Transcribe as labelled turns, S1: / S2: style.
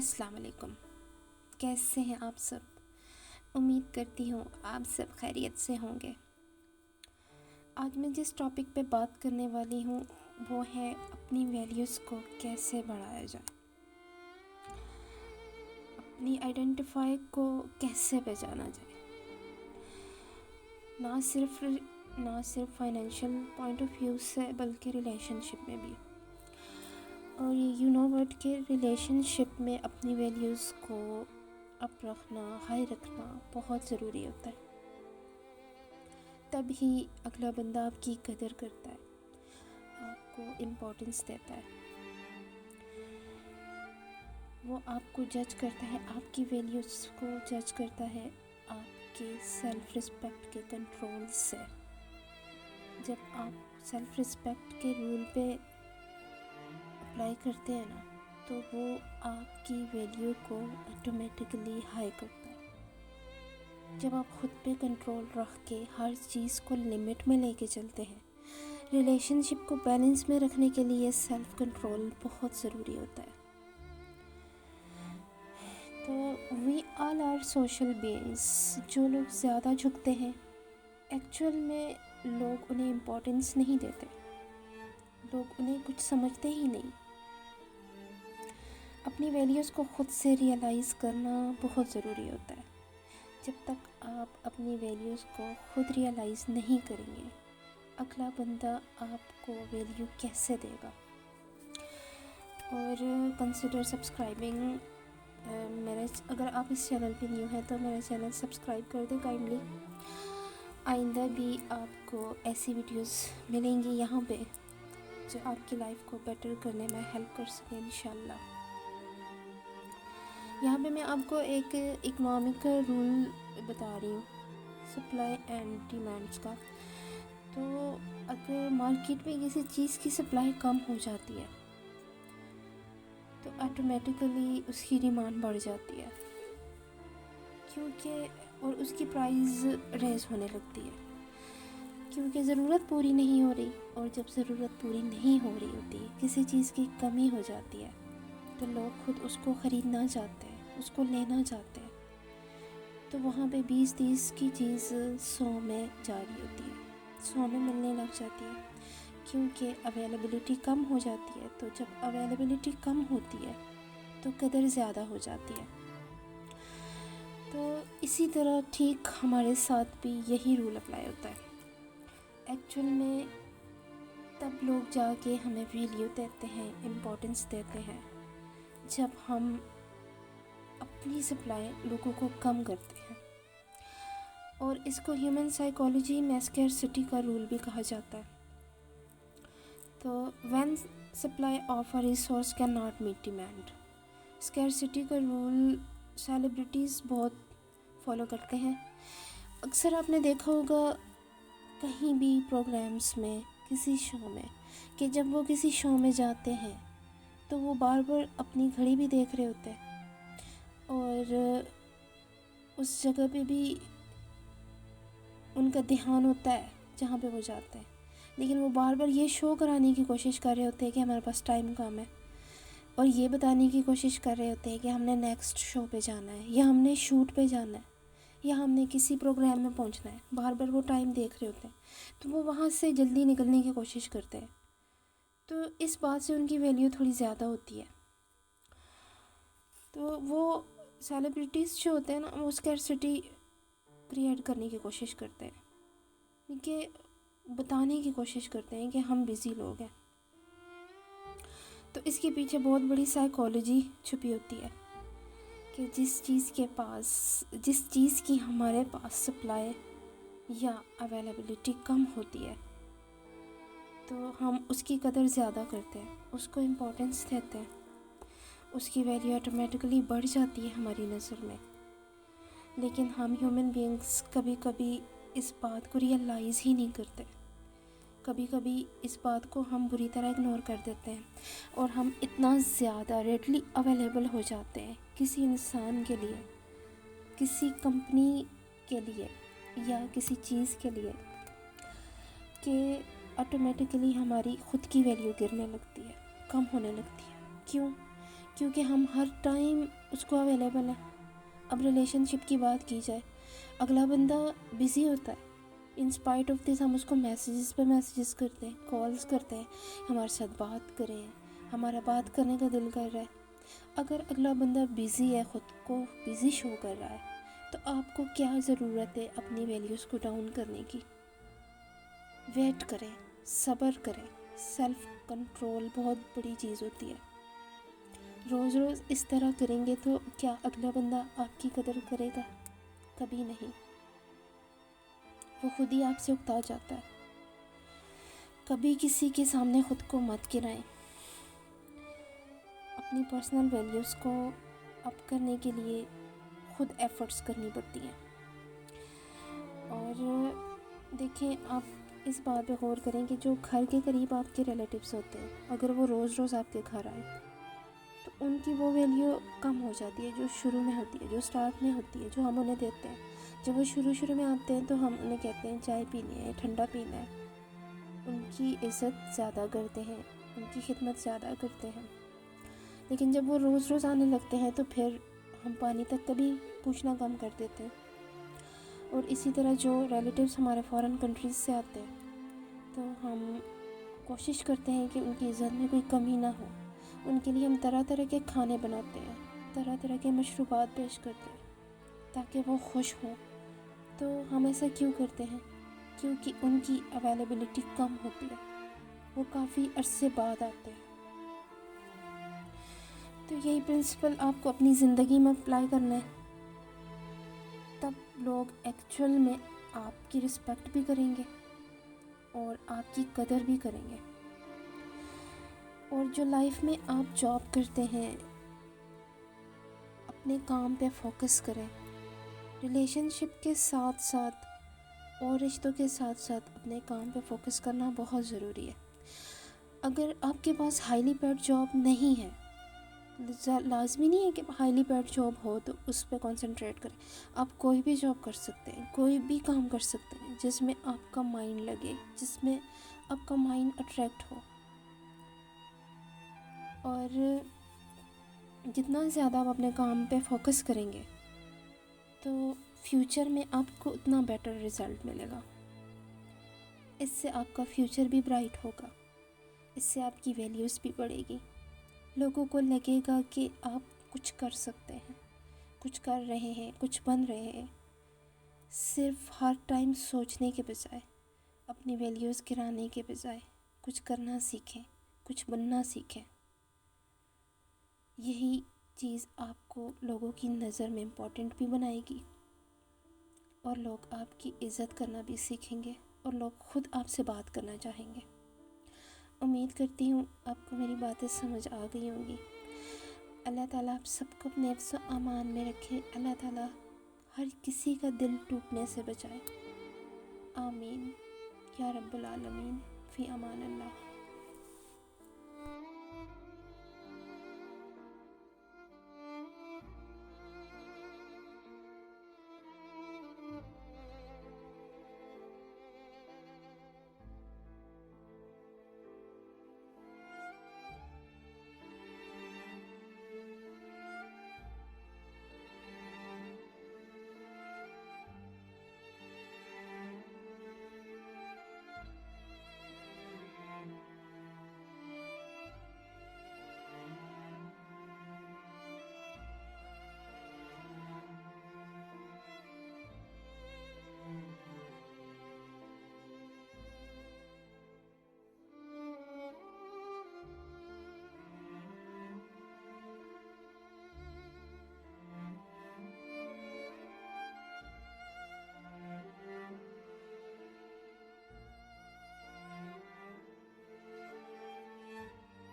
S1: السلام علیکم، کیسے ہیں آپ سب؟ امید کرتی ہوں آپ سب خیریت سے ہوں گے۔ آج میں جس ٹاپک پہ بات کرنے والی ہوں وہ ہے اپنی ویلیوز کو کیسے بڑھایا جائے، اپنی آئیڈینٹیفائی کو کیسے پہچانا جائے، نہ صرف فائنینشیل پوائنٹ آف ویو سے بلکہ ریلیشن شپ میں بھی۔ اور یو نو وٹ کہ ریلیشن شپ میں اپنی ویلیوز کو اپ رکھنا، ہائی رکھنا بہت ضروری ہوتا ہے، تب ہی اگلا بندہ آپ کی قدر کرتا ہے، آپ کو امپورٹنس دیتا ہے، وہ آپ کو جج کرتا ہے، آپ کی ویلیوز کو جج کرتا ہے آپ کے سیلف رسپیکٹ کے کنٹرول سے۔ جب آپ سیلف رسپیکٹ کے رول پہ اپلائی کرتے ہیں نا تو وہ آپ کی ویلیو کو آٹومیٹکلی ہائی کرتا ہے۔ جب آپ خود پہ کنٹرول رکھ کے ہر چیز کو لمٹ میں لے کے چلتے ہیں، ریلیشن شپ کو بیلنس میں رکھنے کے لیے سیلف کنٹرول بہت ضروری ہوتا ہے۔ تو وی آل آر سوشل بینگس، جو لوگ زیادہ جھکتے ہیں ایکچوئل میں لوگ انہیں امپورٹنس نہیں دیتے، لوگ انہیں کچھ سمجھتے ہی نہیں۔ اپنی ویلیوز کو خود سے ریئلائز کرنا بہت ضروری ہوتا ہے۔ جب تک آپ اپنی ویلیوز کو خود ریئلائز نہیں کریں گے، اگلا بندہ آپ کو ویلیو کیسے دے گا؟ اور کنسیڈر سبسکرائبنگ اگر آپ اس چینل پہ نیو ہیں تو میرا چینل سبسکرائب کر دیں کائنڈلی۔ آئندہ بھی آپ کو ایسی ویڈیوز ملیں گی یہاں پہ جو آپ کی لائف کو بیٹر کرنے میں ہیلپ کر سکیں انشاءاللہ۔ یہاں پہ میں آپ کو ایک اکنامک رول بتا رہی ہوں، سپلائی اینڈ ڈیمانڈس کا۔ تو اگر مارکیٹ میں کسی چیز کی سپلائی کم ہو جاتی ہے تو آٹومیٹیکلی اس کی ڈیمانڈ بڑھ جاتی ہے، کیونکہ اور اس کی پرائز ریز ہونے لگتی ہے، کیونکہ ضرورت پوری نہیں ہو رہی، اور جب ضرورت پوری نہیں ہو رہی ہوتی، کسی چیز کی کمی ہو جاتی ہے تو لوگ خود اس کو خریدنا چاہتے ہیں، اس کو لینا چاہتے ہیں، تو وہاں پہ 20-30 کی چیز 100 میں جا رہی ہوتی ہے، 100 میں ملنے لگ جاتی ہے، کیونکہ اویلیبلٹی کم ہو جاتی ہے۔ تو جب اویلیبلٹی کم ہوتی ہے تو قدر زیادہ ہو جاتی ہے۔ تو اسی طرح ٹھیک ہمارے ساتھ بھی یہی رول اپلائی ہوتا ہے۔ ایکچوئل میں تب لوگ جا کے ہمیں ویلیو دیتے ہیں، امپورٹنس دیتے ہیں، جب ہم اپنی سپلائی لوگوں کو کم کرتے ہیں۔ اور اس کو ہیومن سائیکالوجی میں اسکیرسٹی کا رول بھی کہا جاتا ہے۔ تو when supply of a resource can not meet demand, scarcity کا رول سیلیبریٹیز بہت فالو کرتے ہیں۔ اکثر آپ نے دیکھا ہوگا کہیں بھی پروگرامز میں، کسی شو میں، کہ جب وہ کسی شو میں جاتے ہیں تو وہ بار بار اپنی گھڑی بھی دیکھ رہے ہوتے ہیں، اور اس جگہ پہ بھی ان کا دھیان ہوتا ہے جہاں پہ وہ جاتے ہیں، لیکن وہ بار بار یہ شو کرانے کی کوشش کر رہے ہوتے ہیں کہ ہمارے پاس ٹائم کم ہے، اور یہ بتانے کی کوشش کر رہے ہوتے ہیں کہ ہم نے نیکسٹ شو پہ جانا ہے، یا ہم نے شوٹ پہ جانا ہے، یا ہم نے کسی پروگرام میں پہنچنا ہے، بار بار وہ ٹائم دیکھ رہے ہوتے ہیں، تو وہ وہاں سے جلدی نکلنے کی کوشش کرتے ہیں۔ تو اس بات سے ان کی ویلیو تھوڑی زیادہ ہوتی ہے۔ تو وہ سیلیبریٹیز جو ہوتے ہیں نا، وہ اسکیرسٹی کریٹ کرنے کی کوشش کرتے ہیں، کیونکہ بتانے کی کوشش کرتے ہیں کہ ہم بزی لوگ ہیں۔ تو اس کے پیچھے بہت بڑی سائیکالوجی چھپی ہوتی ہے کہ جس چیز کی ہمارے پاس سپلائی یا اویلیبلٹی کم ہوتی ہے تو ہم اس کی قدر زیادہ کرتے ہیں، اس کو امپورٹنس دیتے ہیں، اس کی ویلیو آٹومیٹکلی بڑھ جاتی ہے ہماری نظر میں۔ لیکن ہم ہیومن بینگز کبھی کبھی اس بات کو ریئلائز ہی نہیں کرتے، کبھی کبھی اس بات کو ہم بری طرح اگنور کر دیتے ہیں، اور ہم اتنا زیادہ ریڈلی اویلیبل ہو جاتے ہیں کسی انسان کے لیے، کسی کمپنی کے لیے، یا کسی چیز کے لیے، کہ آٹومیٹکلی ہماری خود کی ویلیو گرنے لگتی ہے، کم ہونے لگتی ہے۔ کیوں؟ کیونکہ ہم ہر ٹائم اس کو اویلیبل ہیں. اب ریلیشن شپ کی بات کی جائے، اگلا بندہ بزی ہوتا ہے، ان اسپائٹ آف دس ہم اس کو میسیجز پہ میسیجز کرتے ہیں، کالز کرتے ہیں، ہمارے ساتھ بات کریں، ہمارا بات کرنے کا دل کر رہا ہے. اگر اگلا بندہ بزی ہے، خود کو بزی شو کر رہا ہے، تو آپ کو کیا ضرورت ہے اپنی ویلیوز کو ڈاؤن کرنے کی؟ ویٹ کریں، صبر کریں. سیلف کنٹرول بہت بڑی چیز ہوتی ہے. روز روز اس طرح کریں گے تو کیا اگلا بندہ آپ کی قدر کرے گا؟ کبھی نہیں. وہ خود ہی آپ سے اکتا جاتا ہے. کبھی کسی کے سامنے خود کو مت گرائیں. اپنی پرسنل ویلیوز کو اپ کرنے کے لیے خود ایفرٹس کرنی پڑتی ہیں. اور دیکھیں، آپ اس بات پہ غور کریں کہ جو گھر کے قریب آپ کے ریلیٹیوز ہوتے ہیں، اگر وہ روز روز آپ کے گھر آئیں تو ان کی وہ ویلیو کم ہو جاتی ہے جو شروع میں ہوتی ہے، جو سٹارٹ میں ہوتی ہے، جو ہم انہیں دیتے ہیں. جب وہ شروع میں آتے ہیں تو ہم انہیں کہتے ہیں چائے پینی ہے، ٹھنڈا پینا ہے. ان کی عزت زیادہ کرتے ہیں، ان کی خدمت زیادہ کرتے ہیں. لیکن جب وہ روز روز آنے لگتے ہیں تو پھر ہم پانی تک کبھی پوچھنا کم کر دیتے ہیں. اور اسی طرح جو ریلیٹیوز ہمارے فارن کنٹریز سے آتے ہیں تو ہم کوشش کرتے ہیں کہ ان کی عزت میں کوئی کمی نہ ہو. ان کے لیے ہم طرح طرح کے کھانے بناتے ہیں، طرح طرح کے مشروبات پیش کرتے ہیں تاکہ وہ خوش ہوں. تو ہم ایسا کیوں کرتے ہیں؟ کیونکہ ان کی اویلیبلٹی کم ہوتی ہے، وہ کافی عرصے بعد آتے ہیں. تو یہی پرنسپل آپ کو اپنی زندگی میں اپلائی کرنا ہے. تب لوگ ایکچول میں آپ کی رسپیکٹ بھی کریں گے اور آپ کی قدر بھی کریں گے. اور جو لائف میں آپ جاب کرتے ہیں، اپنے کام پہ فوکس کریں. ریلیشن شپ کے ساتھ ساتھ اور رشتوں کے ساتھ ساتھ اپنے کام پہ فوکس کرنا بہت ضروری ہے. اگر آپ کے پاس ہائیلی پیڈ جاب نہیں ہے، لازمی نہیں ہے کہ ہائیلی پیڈ جاب ہو تو اس پہ کنسنٹریٹ کریں. آپ کوئی بھی جاب کر سکتے ہیں، کوئی بھی کام کر سکتے ہیں جس میں آپ کا مائنڈ لگے، جس میں آپ کا مائنڈ اٹریکٹ ہو. اور جتنا زیادہ آپ اپنے کام پہ فوکس کریں گے تو فیوچر میں آپ کو اتنا بیٹر رزلٹ ملے گا. اس سے آپ کا فیوچر بھی برائٹ ہوگا، اس سے آپ کی ویلیوز بھی بڑھے گی. لوگوں کو لگے گا کہ آپ کچھ کر سکتے ہیں، کچھ کر رہے ہیں، کچھ بن رہے ہیں. صرف ہر ٹائم سوچنے کے بجائے، اپنی ویلیوز گرانے کے بجائے کچھ کرنا سیکھیں، کچھ بننا سیکھیں. یہی چیز آپ کو لوگوں کی نظر میں امپورٹنٹ بھی بنائے گی اور لوگ آپ کی عزت کرنا بھی سیکھیں گے اور لوگ خود آپ سے بات کرنا چاہیں گے. امید کرتی ہوں آپ کو میری باتیں سمجھ آ گئی ہوں گی. اللہ تعالیٰ آپ سب کو اپنے حفظ و امان میں رکھے. اللہ تعالیٰ ہر کسی کا دل ٹوٹنے سے بچائے. آمین یا رب العالمین. فی امان اللہ.